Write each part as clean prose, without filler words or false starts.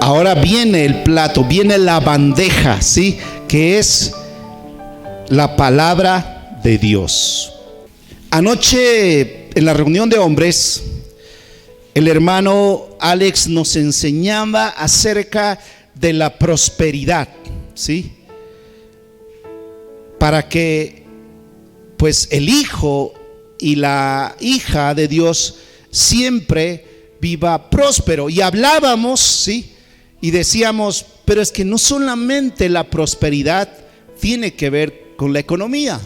Ahora viene el plato, viene la bandeja, ¿sí? Que es la palabra de Dios. Anoche en la reunión de hombres, el hermano Alex nos enseñaba acerca de la prosperidad, ¿sí? Para que pues el hijo y la hija de Dios siempre viva próspero. Y hablábamos, ¿sí? Y decíamos, pero es que no solamente la prosperidad tiene que ver con la economía,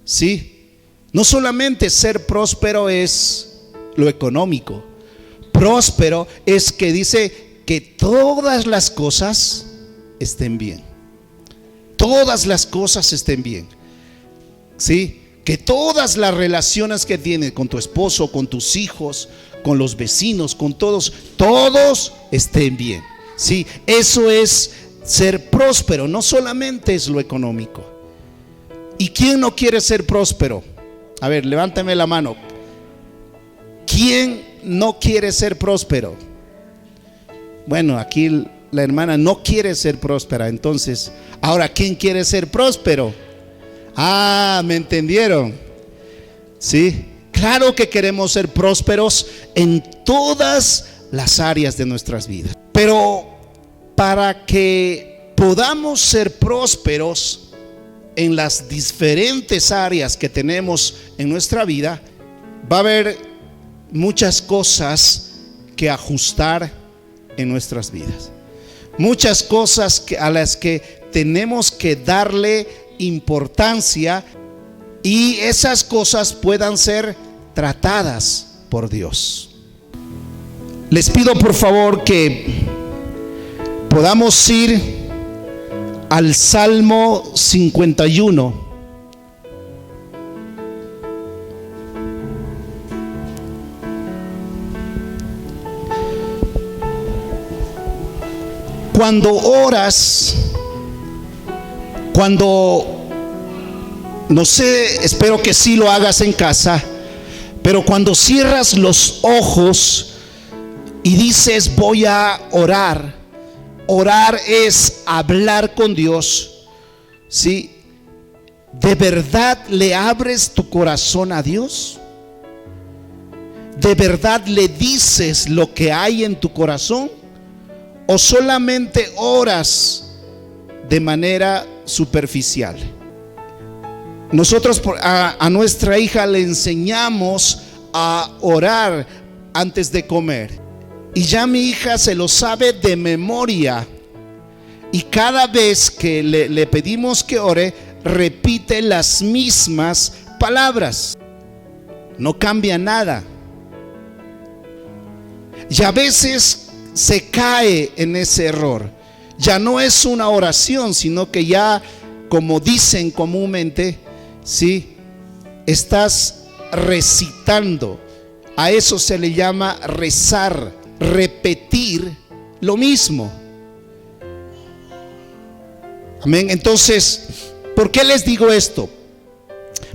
¿sí? No solamente ser próspero es lo económico. Próspero es que dice que todas las cosas estén bien. Todas las cosas estén bien, ¿sí? Que todas las relaciones que tienes con tu esposo, con tus hijos, con los vecinos, con todos estén bien, ¿sí? Eso es ser próspero, no solamente es lo económico. ¿Y quién no quiere ser próspero? A ver, levántame la mano. ¿Quién no quiere ser próspero? Bueno, aquí la hermana no quiere ser próspera. Entonces, ahora, ¿quién quiere ser próspero? Ah, ¿me entendieron? Sí, claro que queremos ser prósperos en todas las áreas de nuestras vidas. Pero para que podamos ser prósperos en las diferentes áreas que tenemos en nuestra vida, va a haber muchas cosas que ajustar en nuestras vidas. Muchas cosas a las que tenemos que darle importancia, y esas cosas puedan ser tratadas por Dios. Les pido por favor que podamos ir al Salmo 51. Cuando oras, no sé, espero que sí lo hagas en casa, pero cuando cierras los ojos y dices voy a orar, orar es hablar con Dios, ¿sí? ¿De verdad le abres tu corazón a Dios? ¿De verdad le dices lo que hay en tu corazón? ¿O solamente oras de manera superficial? Nosotros a nuestra hija le enseñamos a orar antes de comer, y ya mi hija se lo sabe de memoria, y cada vez que le pedimos que ore, repite las mismas palabras, no cambia nada. Y a veces se cae en ese error. Ya no es una oración, sino que ya, como dicen comúnmente, ¿sí? Estás recitando. A eso se le llama rezar, repetir lo mismo. Amén. Entonces, ¿por qué les digo esto?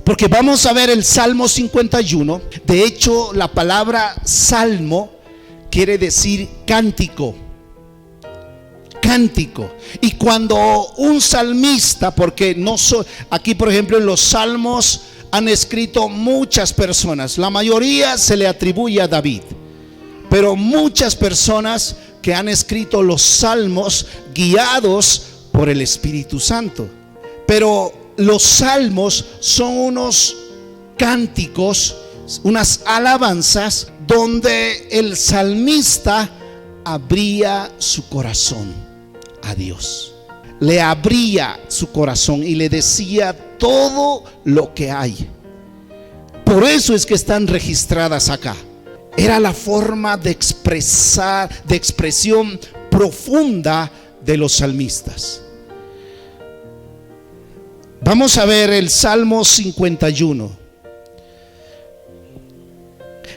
Porque vamos a ver el Salmo 51. De hecho, la palabra salmo quiere decir cántico. Cántico. Y cuando un salmista, porque aquí por ejemplo en los salmos han escrito muchas personas, la mayoría se le atribuye a David, pero muchas personas que han escrito los salmos guiados por el Espíritu Santo. Pero los salmos son unos cánticos, unas alabanzas donde el salmista abría su corazón a Dios. Le abría su corazón y le decía todo lo que hay. Por eso es que están registradas acá. Era la forma de expresión profunda de los salmistas. Vamos a ver el Salmo 51.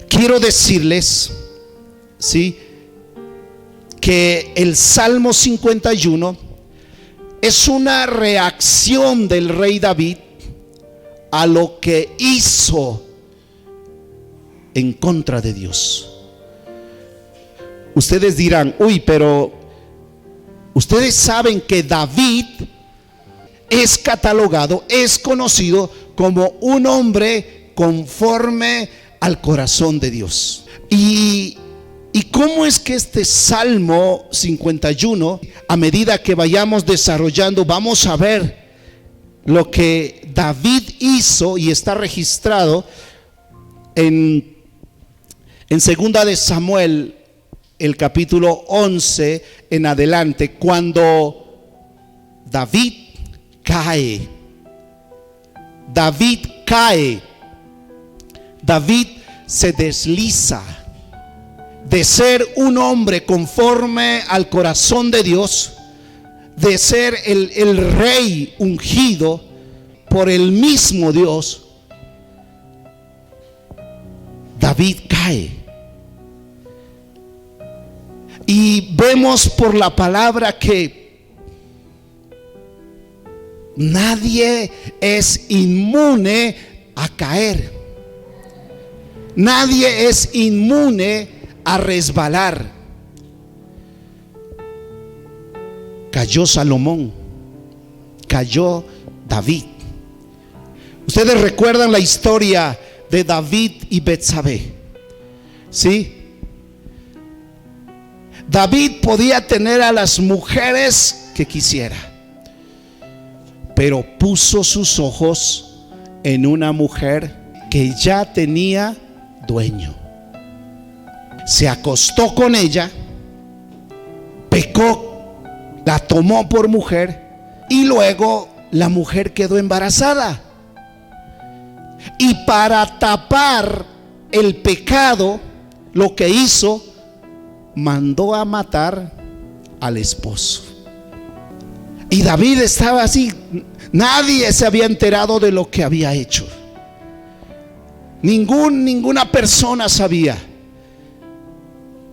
Quiero decirles, ¿sí?, que el Salmo 51 es una reacción del rey David a lo que hizo en contra de Dios. Ustedes dirán, uy, pero Ustedes saben que David es catalogado, es conocido como un hombre conforme al corazón de Dios. ¿Y cómo es que este Salmo 51, a medida que vayamos desarrollando, vamos a ver lo que David hizo y está registrado en segunda de Samuel, el capítulo 11 en adelante, cuando David cae. David se desliza de ser un hombre conforme al corazón de Dios, de ser el rey ungido por el mismo Dios. David cae. Y vemos por la palabra que nadie es inmune a caer. Nadie es inmune a resbalar. Cayó Salomón, cayó David. Ustedes recuerdan la historia de David y Betsabé, ¿sí? David podía tener a las mujeres que quisiera, pero puso sus ojos en una mujer que ya tenía dueño. Se acostó con ella, pecó, la tomó por mujer y luego la mujer quedó embarazada. Y para tapar el pecado, lo que hizo, mandó a matar al esposo. Y David estaba así, nadie se había enterado de lo que había hecho. Ninguna persona sabía.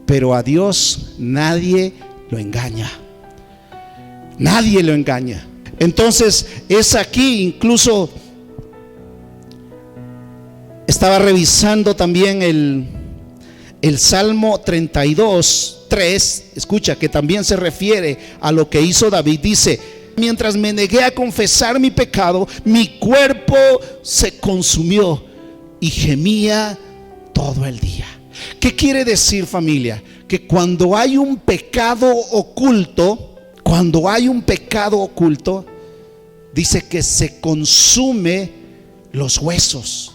Pero a Dios nadie lo engaña. Nadie lo engaña. Entonces es aquí, incluso estaba revisando también el Salmo 32, 3, escucha, que también se refiere a lo que hizo David. Dice: mientras me negué a confesar mi pecado, mi cuerpo se consumió y gemía todo el día. ¿Qué quiere decir, familia? Que cuando hay un pecado oculto, dice que se consume los huesos.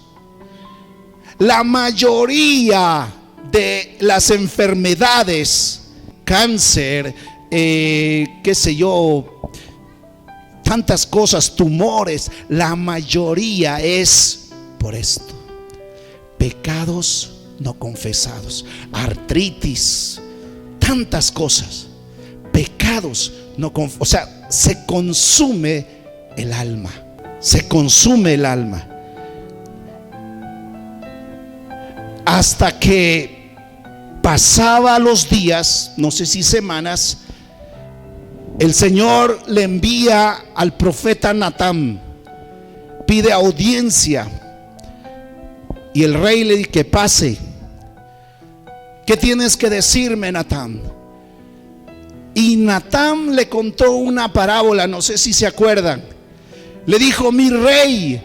La mayoría de las enfermedades, cáncer, qué sé yo, tantas cosas, tumores, la mayoría es por esto: pecados no confesados, artritis, tantas cosas, pecados no confesados. O sea, se consume el alma, se consume el alma. Hasta que pasaba los días, no sé si semanas, el Señor le envía al profeta Natán, pide audiencia, y el rey le dice que pase. ¿Qué tienes que decirme, Natán? Y Natán le contó una parábola, no sé si se acuerdan. Le dijo: mi rey,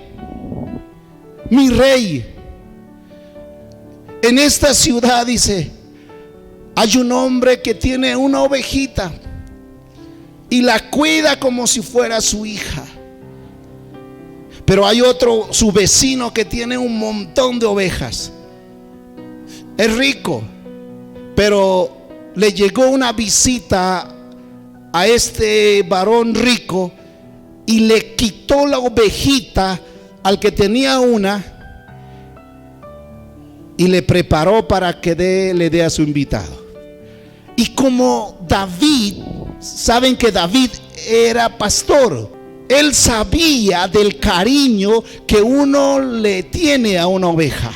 en esta ciudad, dice, hay un hombre que tiene una ovejita y la cuida como si fuera su hija. Pero hay otro, su vecino, que tiene un montón de ovejas. Es rico, pero le llegó una visita a este varón rico y le quitó la ovejita al que tenía una y le preparó para que le dé a su invitado. Y como David, saben que David era pastor, él sabía del cariño que uno le tiene a una oveja.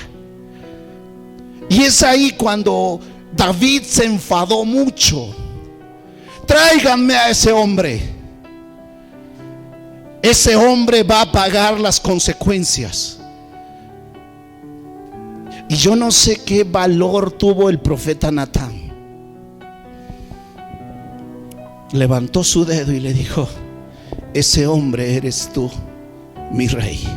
Y es ahí cuando David se enfadó mucho. Tráiganme a ese hombre. Ese hombre va a pagar las consecuencias. Y yo no sé qué valor tuvo el profeta Natán. levantó su dedo y le dijo: ese hombre eres tú, mi rey.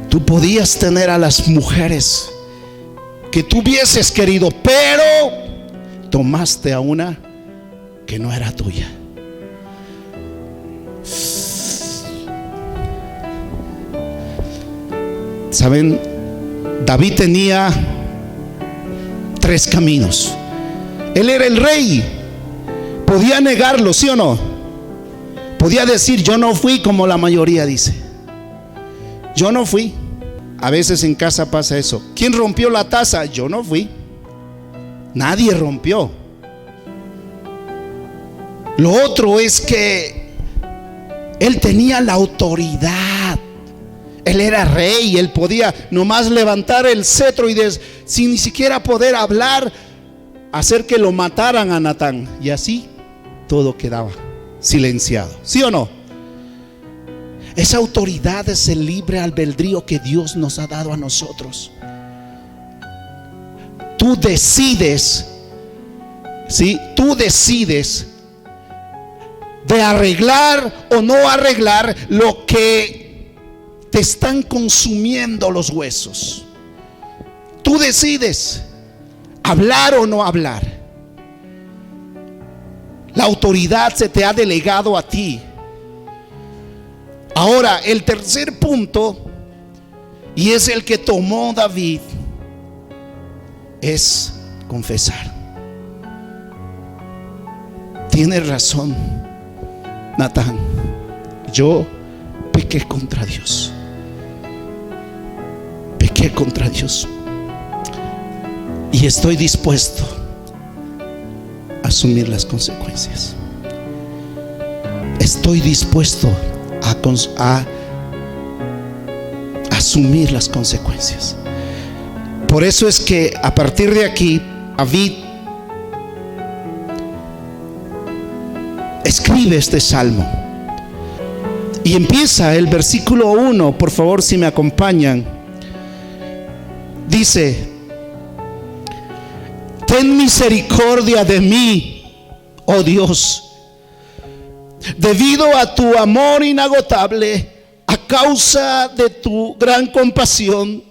Tú podías tener a las mujeres que tú hubieses querido, pero tomaste a una que no era tuya. Saben, David tenía 3 caminos. Él era el rey. Podía negarlo, ¿sí o no? Podía decir: yo no fui, como la mayoría dice. Yo no fui. A veces en casa pasa eso. ¿Quién rompió la taza? Yo no fui. Nadie rompió. Lo otro es que él tenía la autoridad. Él era rey. Él podía nomás levantar el cetro y sin ni siquiera poder hablar, hacer que lo mataran a Natán. Y así todo quedaba silenciado. ¿Sí o no? Esa autoridad es el libre albedrío que Dios nos ha dado a nosotros. Tú decides, ¿sí? Tú decides de arreglar o no arreglar lo que te están consumiendo los huesos. Tú decides hablar o no hablar. La autoridad se te ha delegado a ti. Ahora, el tercer punto, y es el que tomó David, es confesar. Tienes razón, Natán, yo pequé contra Dios. Pequé contra Dios. Y estoy dispuesto a asumir las consecuencias. Estoy dispuesto a asumir las consecuencias. Por eso es que a partir de aquí David escribe este salmo y empieza el versículo 1. Por favor, si me acompañan, dice: ten misericordia de mí, oh Dios, debido a tu amor inagotable, a causa de tu gran compasión,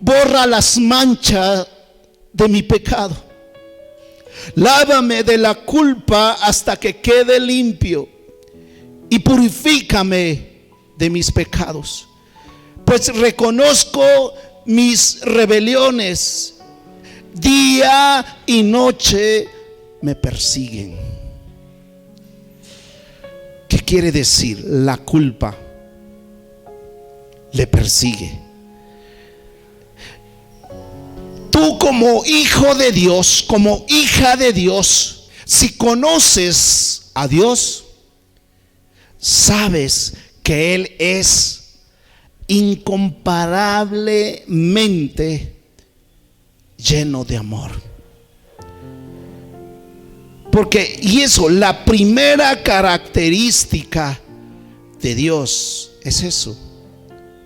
borra las manchas de mi pecado. Lávame de la culpa hasta que quede limpio y purifícame de mis pecados. Pues reconozco mis rebeliones, día y noche me persiguen. ¿Qué quiere decir? La culpa le persigue. Tú, como hijo de Dios, como hija de Dios, si conoces a Dios, sabes que Él es incomparablemente lleno de amor. Porque, y eso, la primera característica de Dios es eso,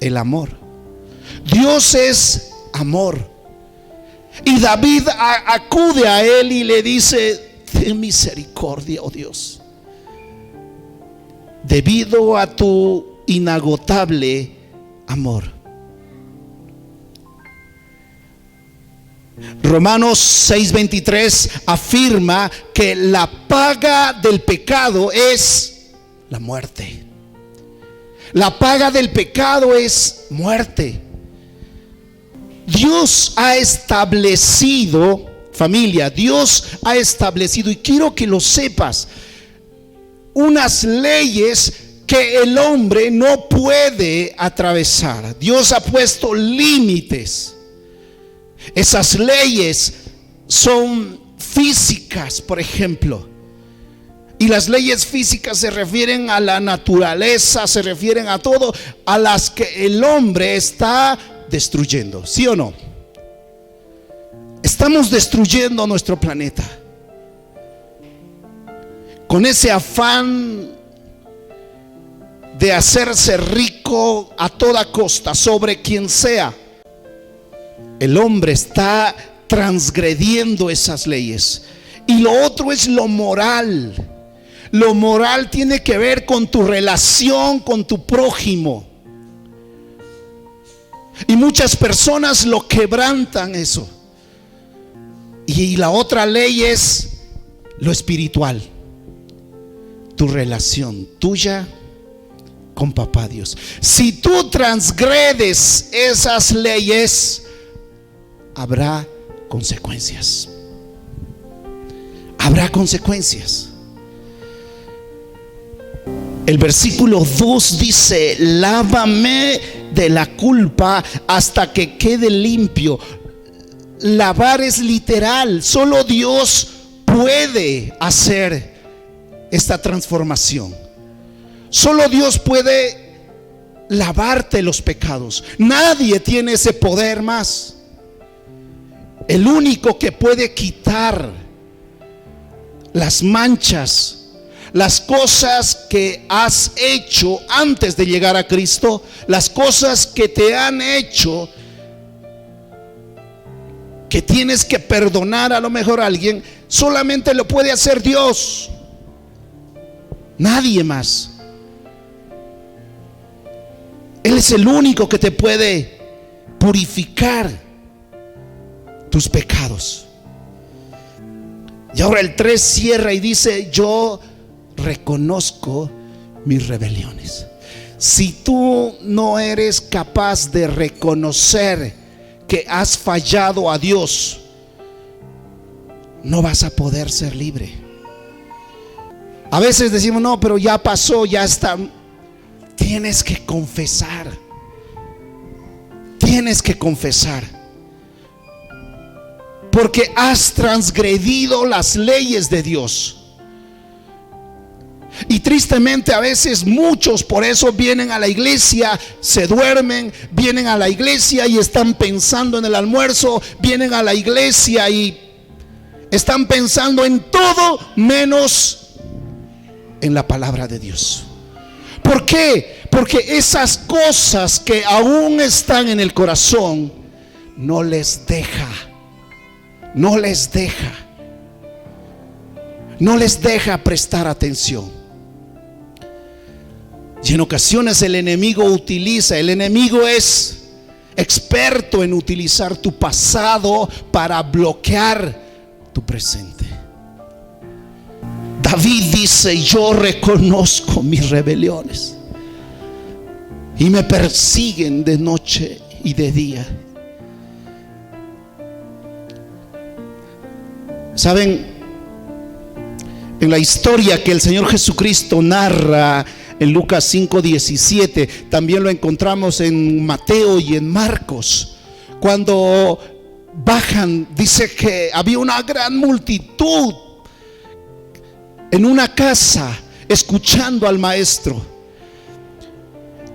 el amor. Dios es amor. Y David acude a Él y le dice: ten misericordia, oh Dios, debido a tu inagotable amor. Romanos 6:23 afirma que la paga del pecado es la muerte. La paga del pecado es muerte. Dios ha establecido, familia, Dios ha establecido, y quiero que lo sepas, unas leyes que el hombre no puede atravesar. Dios ha puesto límites. Esas leyes son físicas, por ejemplo. Y las leyes físicas se refieren a la naturaleza, se refieren a todo, a las que el hombre está destruyendo. ¿Sí o no? Estamos destruyendo nuestro planeta con ese afán de hacerse rico a toda costa, sobre quien sea. El hombre está transgrediendo esas leyes. Y lo otro es lo moral. Lo moral tiene que ver con tu relación con tu prójimo. Y muchas personas lo quebrantan eso. Y la otra ley es lo espiritual. Tu relación tuya con papá Dios. Si tú transgredes esas leyes, habrá consecuencias. Habrá consecuencias. El versículo 2 dice: lávame de la culpa hasta que quede limpio. Lavar es literal. Solo Dios puede hacer esta transformación. Solo Dios puede lavarte los pecados. Nadie tiene ese poder más. El único que puede quitar las manchas, las cosas que has hecho antes de llegar a Cristo, las cosas que te han hecho, que tienes que perdonar a lo mejor a alguien, solamente lo puede hacer Dios. Nadie más. Él es el único que te puede purificar tus pecados. Y ahora el 3 cierra y dice: yo reconozco mis rebeliones. Si tú no eres capaz de reconocer que has fallado a Dios, no vas a poder ser libre. A veces decimos: no, pero ya pasó, ya está. Tienes que confesar. Tienes que confesar. Porque has transgredido las leyes de Dios. Y tristemente a veces muchos por eso vienen a la iglesia, se duermen, vienen a la iglesia y están pensando en el almuerzo, vienen a la iglesia y están pensando en todo menos en la palabra de Dios. ¿Por qué? Porque esas cosas que aún están en el corazón no les deja prestar atención. Y en ocasiones el enemigo es experto en utilizar tu pasado para bloquear tu presente. David dice: yo reconozco mis rebeliones y me persiguen de noche y de día. ¿Saben? En la historia que el Señor Jesucristo narra en Lucas 5:17, también lo encontramos en Mateo y en Marcos. Cuando bajan, dice que había una gran multitud en una casa escuchando al maestro.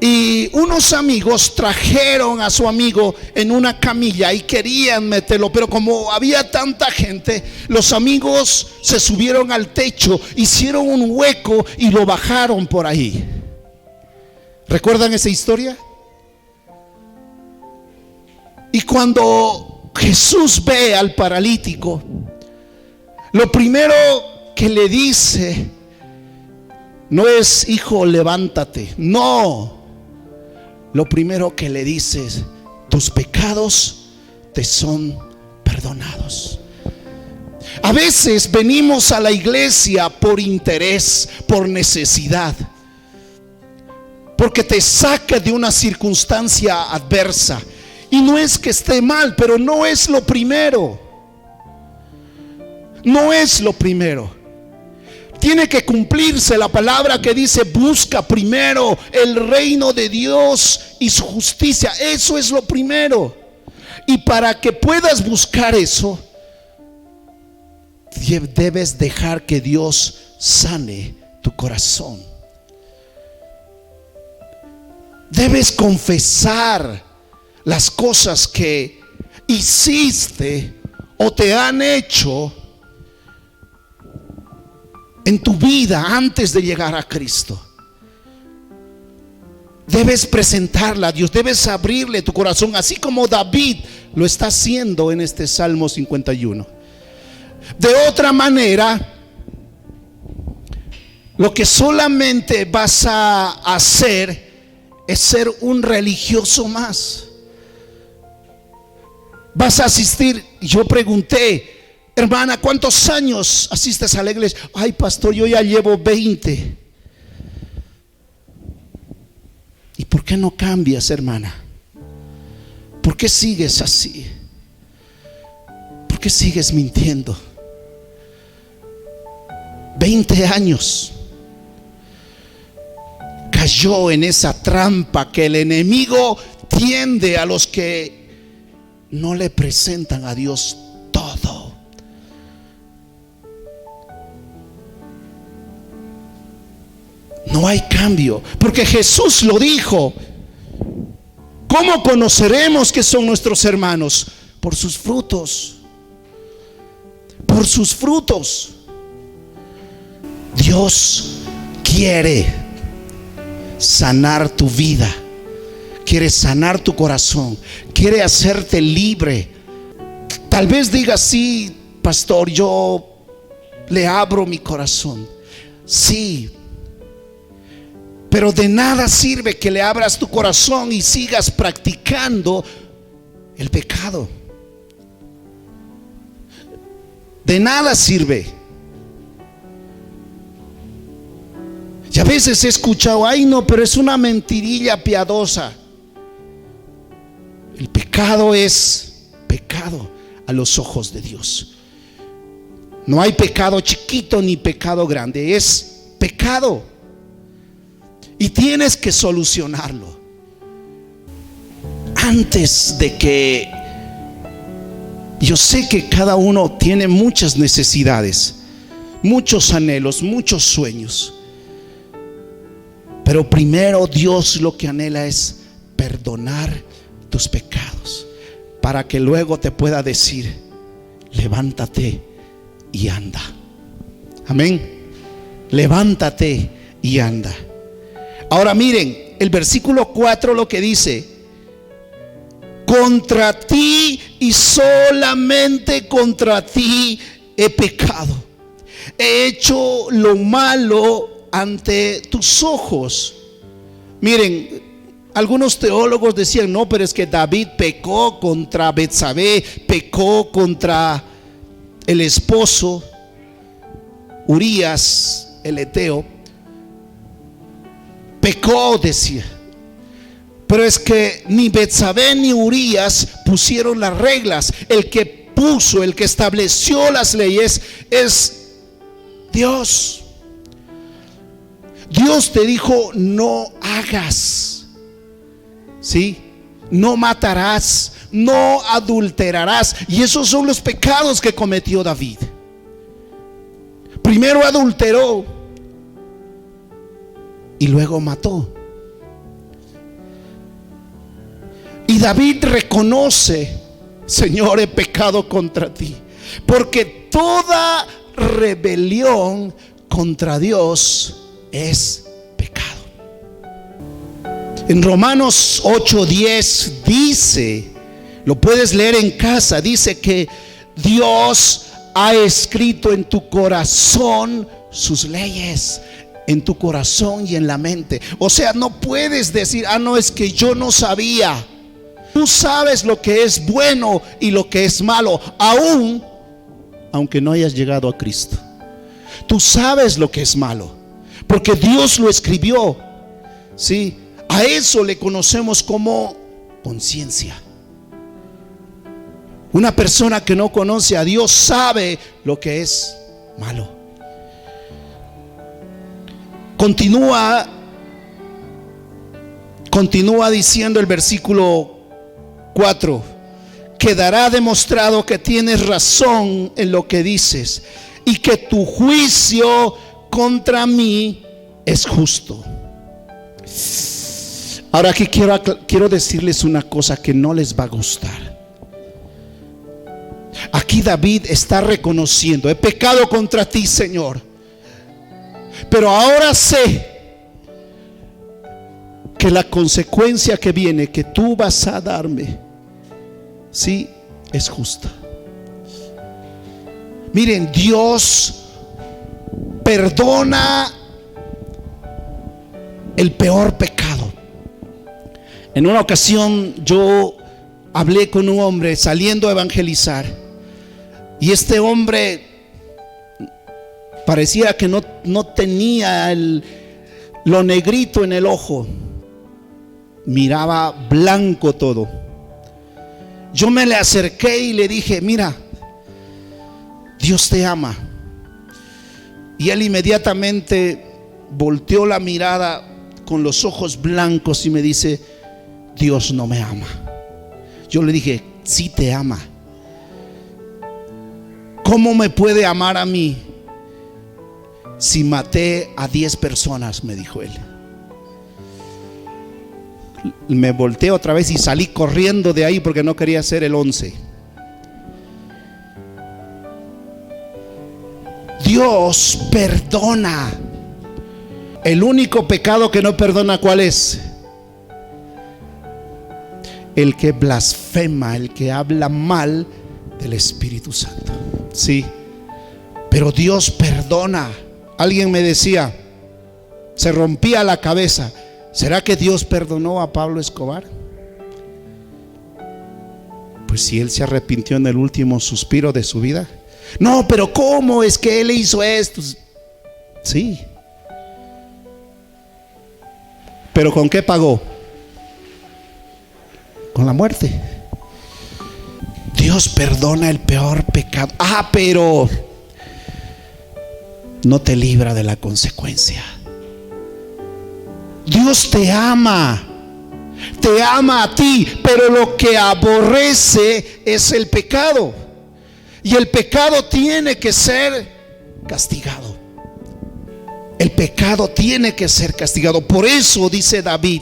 Y unos amigos trajeron a su amigo en una camilla y querían meterlo, pero como había tanta gente, los amigos se subieron al techo, hicieron un hueco y lo bajaron por ahí. ¿Recuerdan esa historia? Y cuando Jesús ve al paralítico, lo primero que le dice no es: hijo, levántate. No. Lo primero que le dice es: tus pecados te son perdonados. A veces venimos a la iglesia por interés, por necesidad, porque te saca de una circunstancia adversa. Y no es que esté mal, pero no es lo primero. No es lo primero. Tiene que cumplirse la palabra que dice: busca primero el reino de Dios y su justicia. Eso es lo primero. Y para que puedas buscar eso, debes dejar que Dios sane tu corazón. Debes confesar las cosas que hiciste o te han hecho en tu vida antes de llegar a Cristo. Debes presentarla a Dios, debes abrirle tu corazón, así como David lo está haciendo en este Salmo 51. De otra manera, lo que solamente vas a hacer es ser un religioso más. Vas a asistir. Yo pregunté: hermana, ¿cuántos años asistes a la iglesia? Ay, pastor, yo ya llevo 20. ¿Y por qué no cambias, hermana? ¿Por qué sigues así? ¿Por qué sigues mintiendo? 20 años. Cayó en esa trampa que el enemigo tiende a los que no le presentan a Dios todo. No hay cambio, porque Jesús lo dijo. ¿Cómo conoceremos que son nuestros hermanos? Por sus frutos. Por sus frutos. Dios quiere sanar tu vida, quiere sanar tu corazón, quiere hacerte libre. Tal vez digas: sí, pastor, yo le abro mi corazón. Sí, pero de nada sirve que le abras tu corazón y sigas practicando el pecado. De nada sirve. Y a veces he escuchado: ay, no, pero es una mentirilla piadosa. El pecado es pecado a los ojos de Dios. No hay pecado chiquito ni pecado grande, es pecado. Y tienes que solucionarlo. Antes de que... Yo sé que cada uno tiene muchas necesidades, muchos anhelos, muchos sueños. Pero primero Dios lo que anhela es perdonar tus pecados, para que luego te pueda decir: levántate y anda. Amén. Levántate y anda. Ahora miren el versículo 4 lo que dice: contra ti y solamente contra ti he pecado, he hecho lo malo ante tus ojos. Miren, algunos teólogos decían: no, pero es que David pecó contra Betsabé, pecó contra el esposo Urías el Eteo, pecó, decía. Pero es que ni Betsabé ni Urías pusieron las reglas. El que puso, el que estableció las leyes es Dios. Dios te dijo: no hagas, ¿sí? No matarás, no adulterarás. Y esos son los pecados que cometió David. Primero adulteró y luego mató. Y David reconoce: Señor, he pecado contra ti, porque toda rebelión contra Dios es pecado. En Romanos 8:10 dice, lo puedes leer en casa, dice que Dios ha escrito en tu corazón sus leyes, en tu corazón y en la mente. O sea, no puedes decir: ah, no, es que yo no sabía. Tú sabes lo que es bueno y lo que es malo, aunque no hayas llegado a Cristo. Tú sabes lo que es malo, porque Dios lo escribió, ¿sí? A eso le conocemos como conciencia. Una persona que no conoce a Dios sabe lo que es malo. Continúa diciendo el versículo 4: quedará demostrado que tienes razón en lo que dices y que tu juicio contra mí es justo. Ahora aquí quiero decirles una cosa que no les va a gustar. Aquí David está reconociendo: he pecado contra ti, Señor, pero ahora sé que la consecuencia que viene, que tú vas a darme, sí, es justa. Miren, Dios perdona el peor pecado. En una ocasión yo hablé con un hombre saliendo a evangelizar, y este hombre parecía que no tenía lo negrito en el ojo, miraba blanco todo. Yo me le acerqué y le dije: mira, Dios te ama. Y él inmediatamente volteó la mirada con los ojos blancos y me dice: Dios no me ama. Yo le dije: sí te ama. ¿Cómo me puede amar a mí si maté a 10 personas? Me dijo él. Me volteé otra vez y salí corriendo de ahí porque no quería ser el 11. Dios perdona. El único pecado que no perdona, ¿cuál es? El que blasfema, el que habla mal del Espíritu Santo. Sí, pero Dios perdona. Alguien me decía, se rompía la cabeza: ¿será que Dios perdonó a Pablo Escobar? Pues si él se arrepintió en el último suspiro de su vida. No, pero ¿cómo es que él hizo esto? Sí, pero ¿con qué pagó? Con la muerte. Dios perdona el peor pecado. Pero no te libra de la consecuencia. Dios te ama a ti, pero lo que aborrece es el pecado. Y el pecado tiene que ser castigado. El pecado tiene que ser castigado. Por eso dice David: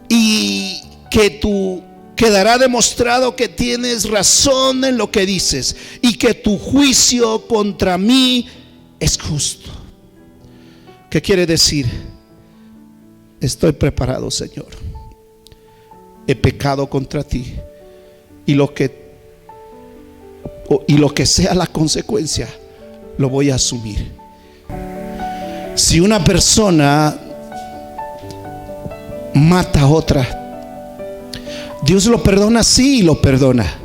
y que tú quedará demostrado que tienes razón en lo que dices, y que tu juicio contra mí es justo. ¿Qué quiere decir? Estoy preparado, Señor. He pecado contra ti, y lo que sea la consecuencia, lo voy a asumir. Si una persona mata a otra, Dios lo perdona, sí, lo perdona.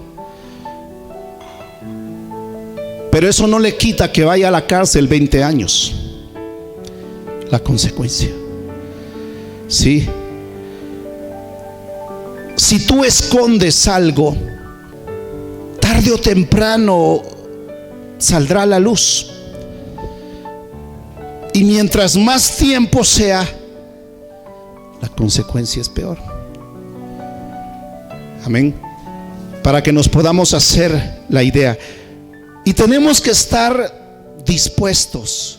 Pero eso no le quita que vaya a la cárcel 20 años. La consecuencia. Sí. Si tú escondes algo, tarde o temprano saldrá a la luz. Y mientras más tiempo sea, la consecuencia es peor. Amén. Para que nos podamos hacer la idea. Y tenemos que estar dispuestos.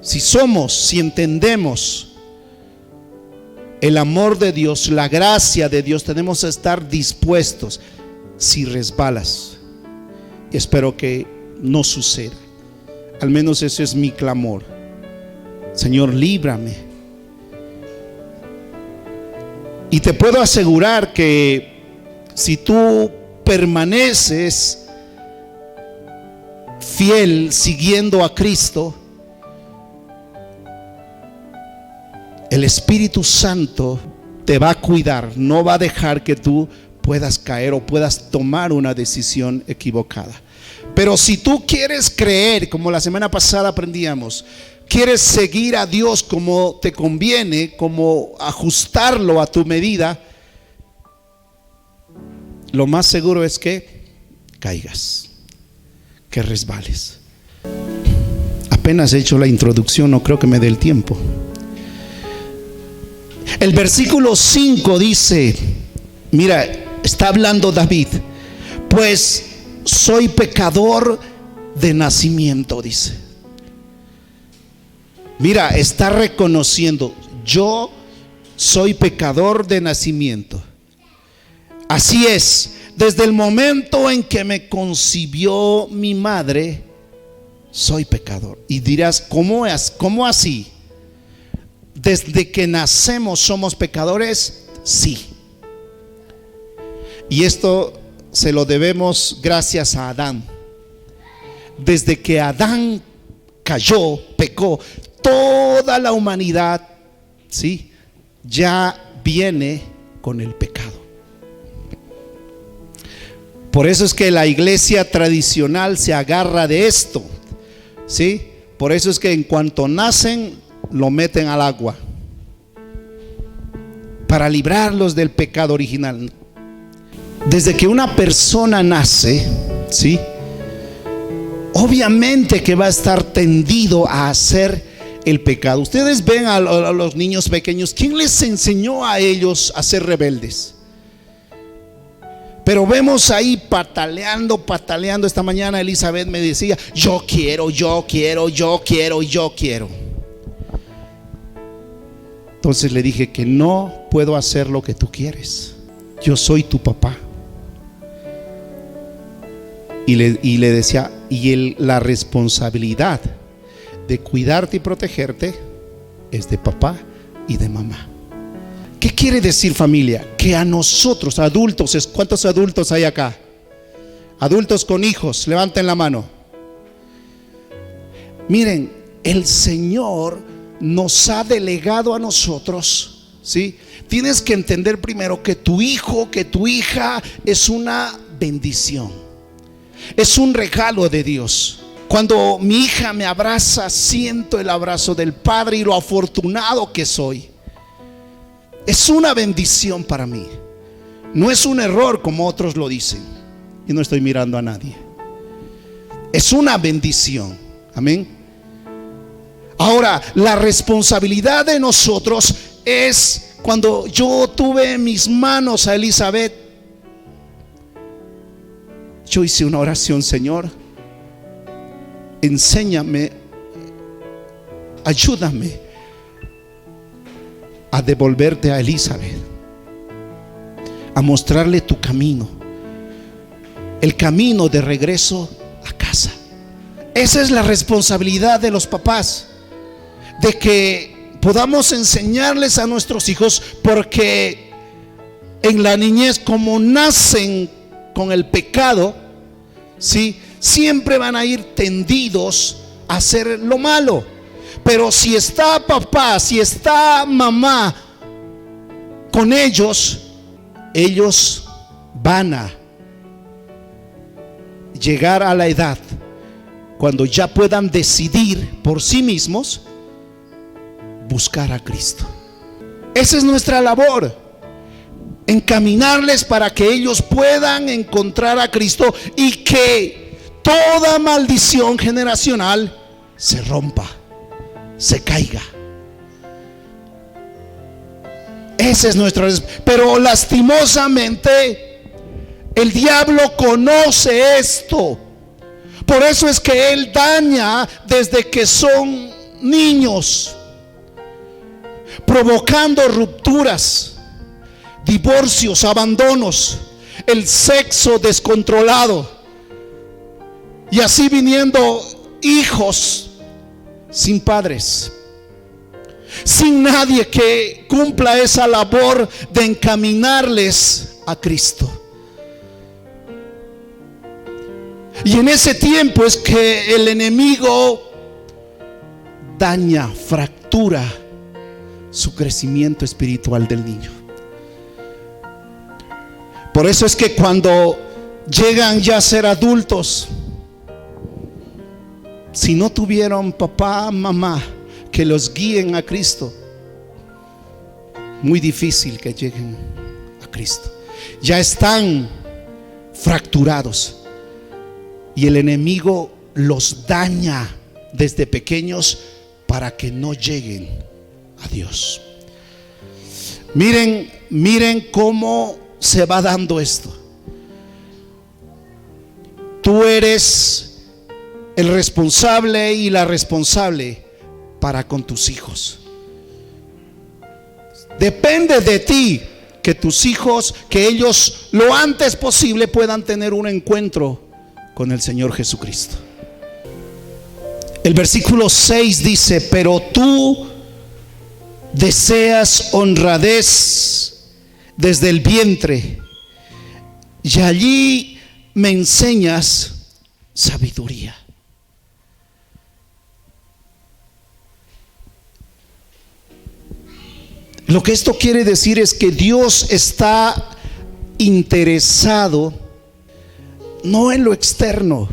Si entendemos el amor de Dios, la gracia de Dios, tenemos que estar dispuestos. Si resbalas, espero que no suceda. Al menos ese es mi clamor. Señor, líbrame. Y te puedo asegurar que si tú permaneces fiel siguiendo a Cristo, el Espíritu Santo te va a cuidar, no va a dejar que tú puedas caer o puedas tomar una decisión equivocada. Pero si tú quieres creer, como la semana pasada aprendíamos, quieres seguir a Dios como te conviene, como ajustarlo a tu medida, lo más seguro es que caigas, que resbales. Apenas he hecho la introducción, no creo que me dé el tiempo. El versículo 5 dice, mira, está hablando David: pues soy pecador de nacimiento, dice. Mira, está reconociendo: yo soy pecador de nacimiento. Así es, desde el momento en que me concibió mi madre, soy pecador. Y dirás, ¿cómo así? ¿Desde que nacemos somos pecadores? Sí. Y esto se lo debemos gracias a Adán. Desde que Adán cayó, pecó, toda la humanidad, ¿sí?, ya viene con el pecado. Por eso es que la iglesia tradicional se agarra de esto, ¿sí? Por eso es que en cuanto nacen, lo meten al agua para librarlos del pecado original. Desde que una persona nace, ¿sí?, obviamente que va a estar tendido a hacer el pecado. Ustedes ven a los niños pequeños, ¿quién les enseñó a ellos a ser rebeldes? Pero vemos ahí pataleando. Esta mañana Elizabeth me decía, yo quiero. Entonces le dije que no puedo hacer lo que tú quieres. Yo soy tu papá. Y le decía, la responsabilidad de cuidarte y protegerte es de papá y de mamá. ¿Qué quiere decir, familia? Que a nosotros, adultos, ¿cuántos adultos hay acá? Adultos con hijos, levanten la mano. Miren, el Señor nos ha delegado a nosotros, ¿sí? Tienes que entender primero que tu hijo, que tu hija es una bendición, es un regalo de Dios. Cuando mi hija me abraza, siento el abrazo del Padre y lo afortunado que soy. Es una bendición para mí. No es un error como otros lo dicen. Y no estoy mirando a nadie. Es una bendición. Amén. Ahora, la responsabilidad de nosotros es cuando yo tuve en mis manos a Elizabeth. Yo hice una oración: Señor, enséñame, ayúdame a devolverte a Elizabeth, a mostrarle tu camino, el camino de regreso a casa. Esa es la responsabilidad de los papás, de que podamos enseñarles a nuestros hijos, porque en la niñez, como nacen con el pecado, ¿sí?, siempre van a ir tendidos a hacer lo malo. Pero si está papá, si está mamá con ellos, ellos van a llegar a la edad cuando ya puedan decidir por sí mismos buscar a Cristo. Esa es nuestra labor, encaminarles para que ellos puedan encontrar a Cristo y que toda maldición generacional se rompa, se caiga. Ese es nuestro. Pero lastimosamente el diablo conoce esto. Por eso es que él daña desde que son niños, provocando rupturas, divorcios, abandonos, el sexo descontrolado, y así viniendo hijos sin padres, sin nadie que cumpla esa labor de encaminarles a Cristo. Y en ese tiempo es que el enemigo daña, fractura su crecimiento espiritual del niño. Por eso es que cuando llegan ya a ser adultos, si no tuvieron papá, mamá que los guíen a Cristo, muy difícil que lleguen a Cristo. Ya están fracturados y el enemigo los daña desde pequeños para que no lleguen a Dios. Miren cómo se va dando esto. Tú eres el responsable y la responsable para con tus hijos. Depende de ti que tus hijos, que ellos lo antes posible puedan tener un encuentro con el Señor Jesucristo. El versículo 6 dice: pero tú deseas honradez desde el vientre, y allí me enseñas sabiduría. Lo que esto quiere decir es que Dios está interesado no en lo externo,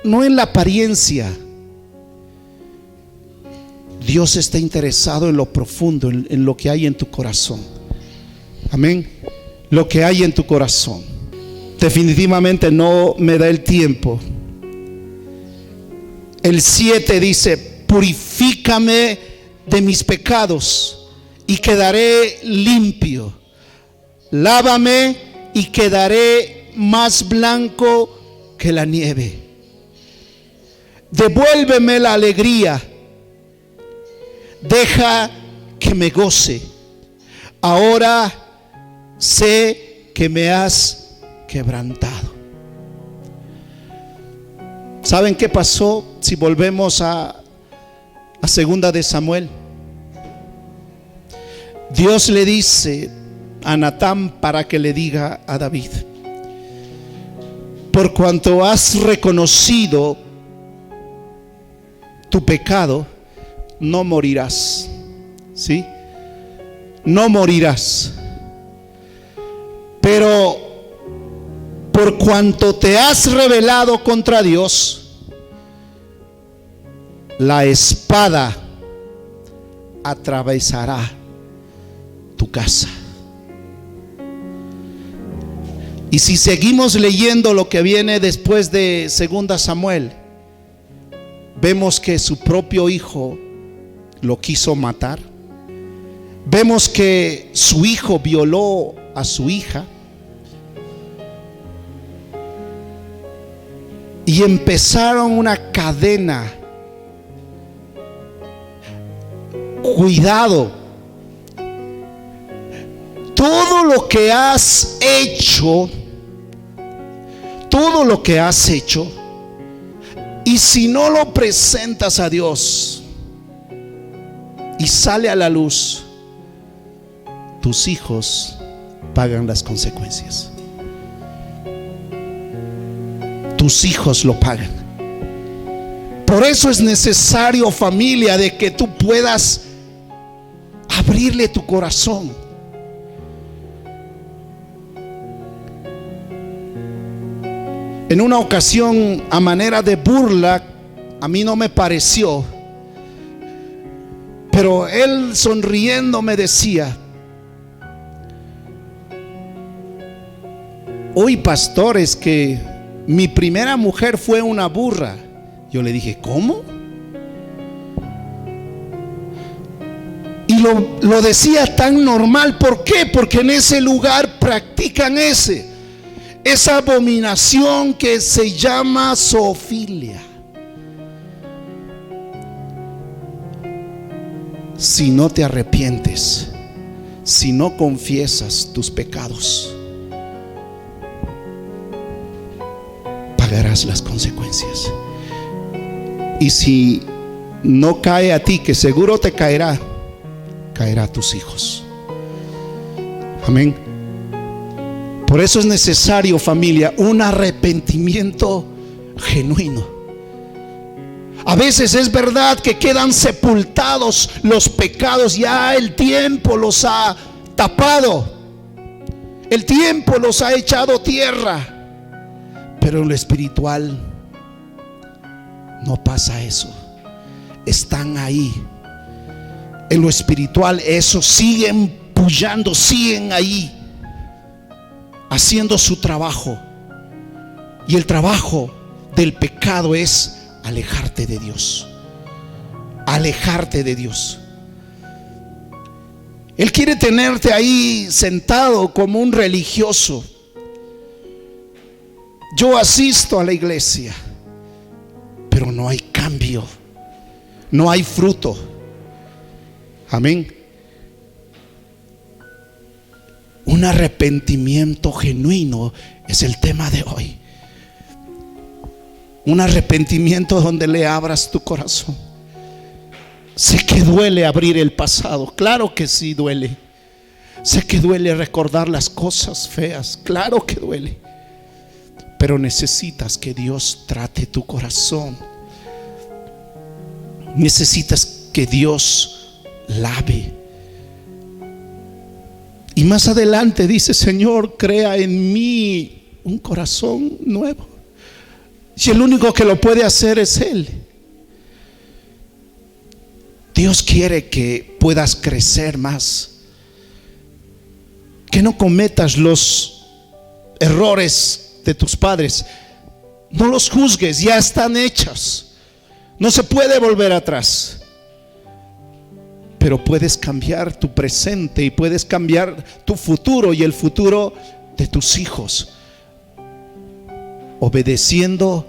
no en la apariencia. Dios está interesado en lo profundo, en lo que hay en tu corazón. Amén. Lo que hay en tu corazón. Definitivamente no me da el tiempo. El 7 dice: purifícame de mis pecados y quedaré limpio. Lávame y quedaré más blanco que la nieve. Devuélveme la alegría. Deja que me goce. Ahora sé que me has quebrantado. ¿Saben qué pasó? Si volvemos a segunda de Samuel, Dios le dice a Natán para que le diga a David: por cuanto has reconocido tu pecado, no morirás. ¿Sí? No morirás. Pero por cuanto te has rebelado contra Dios, la espada atravesará tu casa. Y si seguimos leyendo lo que viene después de segunda Samuel, vemos que su propio hijo lo quiso matar. Vemos que su hijo violó a su hija. Y empezaron una cadena. Cuidado. Todo lo que has hecho, y si no lo presentas a Dios y sale a la luz, tus hijos pagan las consecuencias. Tus hijos lo pagan. Por eso es necesario, familia, de que tú puedas abrirle tu corazón. En una ocasión, a manera de burla, a mí no me pareció, pero él sonriendo me decía: hoy, pastor, es que mi primera mujer fue una burra. Yo le dije: ¿cómo? Y lo decía tan normal. ¿Por qué? Porque en ese lugar practican esa abominación que se llama zoofilia. Si no te arrepientes, si no confiesas tus pecados, pagarás las consecuencias. Y si no cae a ti, que seguro te caerá, caerá a tus hijos. Amén. Por eso es necesario, familia, un arrepentimiento genuino. A veces es verdad que quedan sepultados los pecados, ya el tiempo los ha tapado, el tiempo los ha echado tierra, pero en lo espiritual no pasa eso. Están ahí. En lo espiritual eso siguen pullando, siguen ahí, haciendo su trabajo. Y el trabajo del pecado es alejarte de Dios. Alejarte de Dios. Él quiere tenerte ahí sentado como un religioso. Yo asisto a la iglesia, pero no hay cambio, no hay fruto. Amén. Un arrepentimiento genuino es el tema de hoy. Un arrepentimiento donde le abras tu corazón. Sé que duele abrir el pasado, claro que sí duele. Sé que duele recordar las cosas feas, claro que duele, pero necesitas que Dios trate tu corazón. Necesitas que Dios lave. Y más adelante dice: Señor, crea en mí un corazón nuevo. Y el único que lo puede hacer es Él. Dios quiere que puedas crecer más, que no cometas los errores de tus padres. No los juzgues, ya están hechos. No se puede volver atrás. Pero puedes cambiar tu presente y puedes cambiar tu futuro y el futuro de tus hijos, obedeciendo,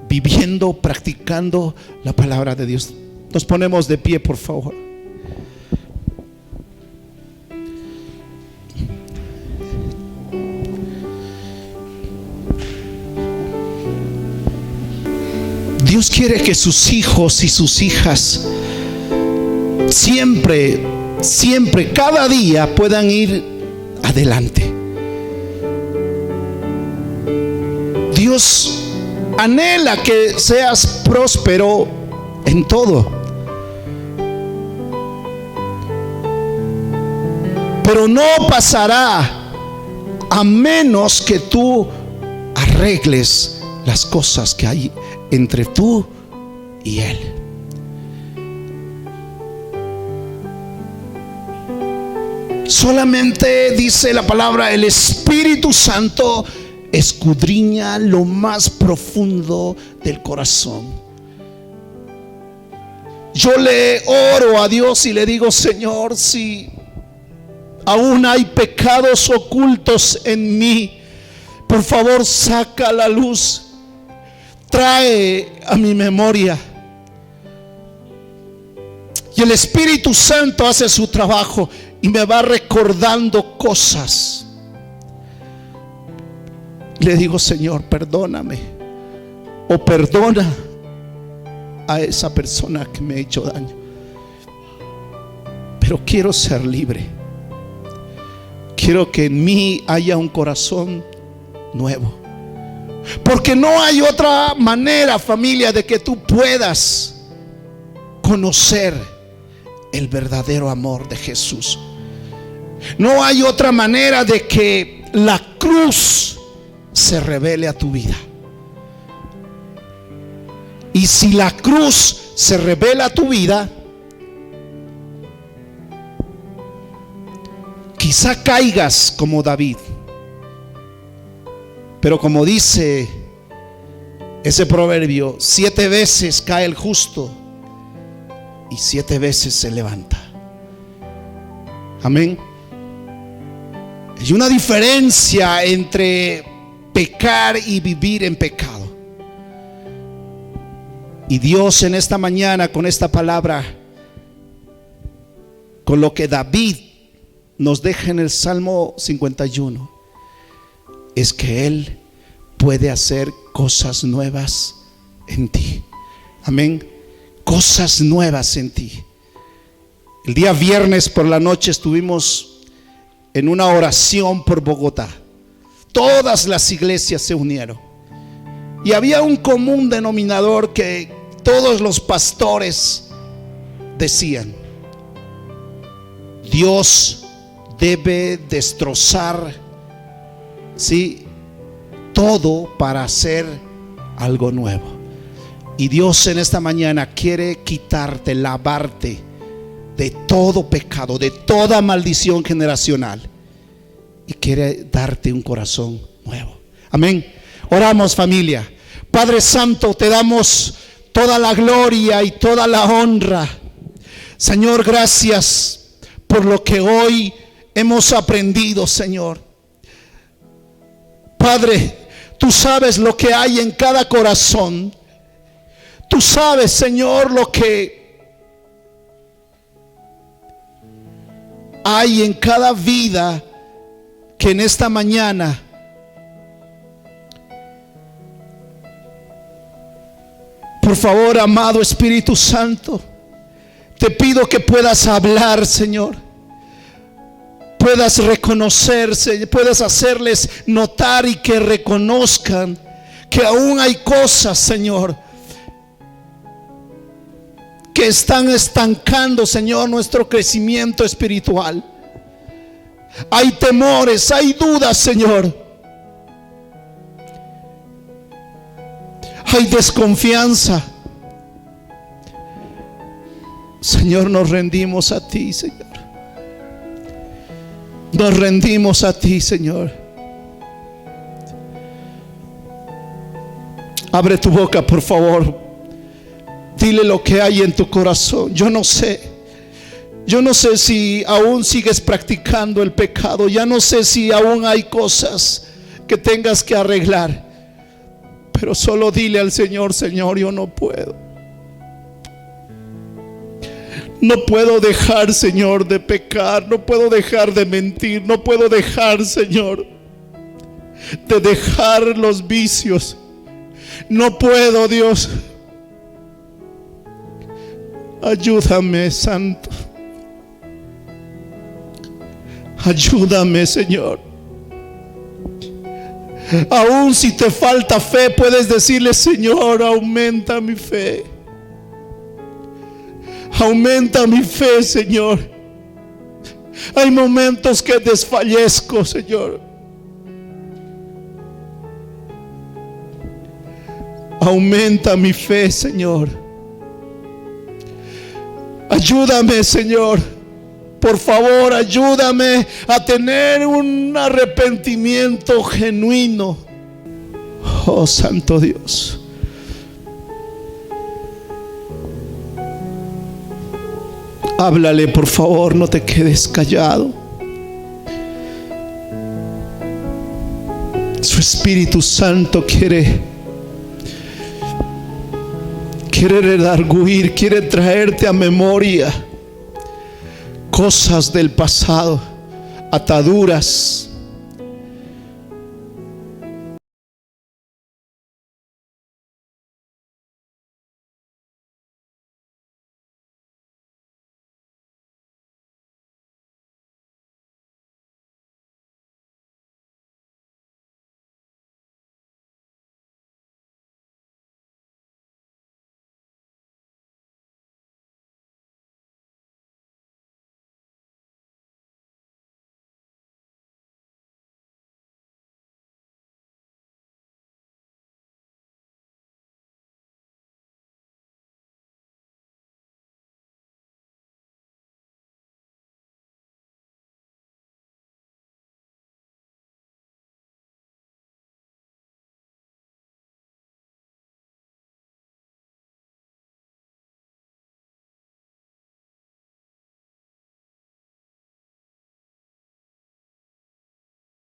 viviendo, practicando la palabra de Dios. Nos ponemos de pie, por favor. Dios quiere que sus hijos y sus hijas siempre, cada día puedan ir adelante. Dios anhela que seas próspero en todo, pero no pasará a menos que tú arregles las cosas que hay entre tú y Él. Solamente dice la palabra: el Espíritu Santo escudriña lo más profundo del corazón. Yo le oro a Dios y le digo: Señor, si aún hay pecados ocultos en mí, por favor, saca a la luz, trae a mi memoria. Y el Espíritu Santo hace su trabajo y me va recordando cosas. Le digo: Señor, perdóname, o perdona a esa persona que me ha hecho daño, pero quiero ser libre. Quiero que en mí haya un corazón nuevo, porque no hay otra manera, familia, de que tú puedas conocer el verdadero amor de Jesús. No hay otra manera de que la cruz se revele a tu vida. Y si la cruz se revela a tu vida, quizá caigas como David, pero como dice ese proverbio, 7 veces cae el justo y 7 veces se levanta. Amén. Hay una diferencia entre pecar y vivir en pecado. Y Dios en esta mañana, con esta palabra, con lo que David nos deja en el Salmo 51, es que Él puede hacer cosas nuevas en ti. Amén. Cosas nuevas en ti. El día viernes por la noche estuvimos en una oración por Bogotá. Todas las iglesias se unieron y había un común denominador que todos los pastores decían: Dios debe destrozar, ¿sí?, todo para hacer algo nuevo. Y Dios en esta mañana quiere quitarte, lavarte de todo pecado, de toda maldición generacional, y quiere darte un corazón nuevo. Amén. Oramos, familia. Padre Santo, te damos toda la gloria y toda la honra. Señor, gracias por lo que hoy hemos aprendido, Señor. Padre, tú sabes lo que hay en cada corazón. Tú sabes, Señor, lo que hay en cada vida que en esta mañana por favor, amado Espíritu Santo, te pido que puedas hablar, Señor. puedas reconocerse, puedas hacerles notar y que reconozcan que aún hay cosas, Señor, que están estancando, Señor, nuestro crecimiento espiritual. Hay temores, hay dudas, Señor. Hay desconfianza. Señor, nos rendimos a ti, Señor. Nos rendimos a ti, Señor. Abre tu boca, por favor. Dile lo que hay en tu corazón. Yo no sé si aún sigues practicando el pecado. Ya no sé si aún hay cosas que tengas que arreglar. Pero solo dile al Señor: Señor, yo no puedo. No puedo dejar, Señor, de pecar. No puedo dejar de mentir. No puedo dejar, Señor, de dejar los vicios. No puedo, Dios. Ayúdame, Santo. Ayúdame, Señor. Aún si te falta fe, puedes decirle: Señor, aumenta mi fe. Aumenta mi fe, Señor. Hay momentos que desfallezco, Señor. Aumenta mi fe, Señor. Ayúdame, Señor. Por favor, ayúdame a tener un arrepentimiento genuino. Oh, Santo Dios. Háblale, por favor, no te quedes callado. Su Espíritu Santo quiere redarguir, quiere traerte a memoria cosas del pasado, ataduras,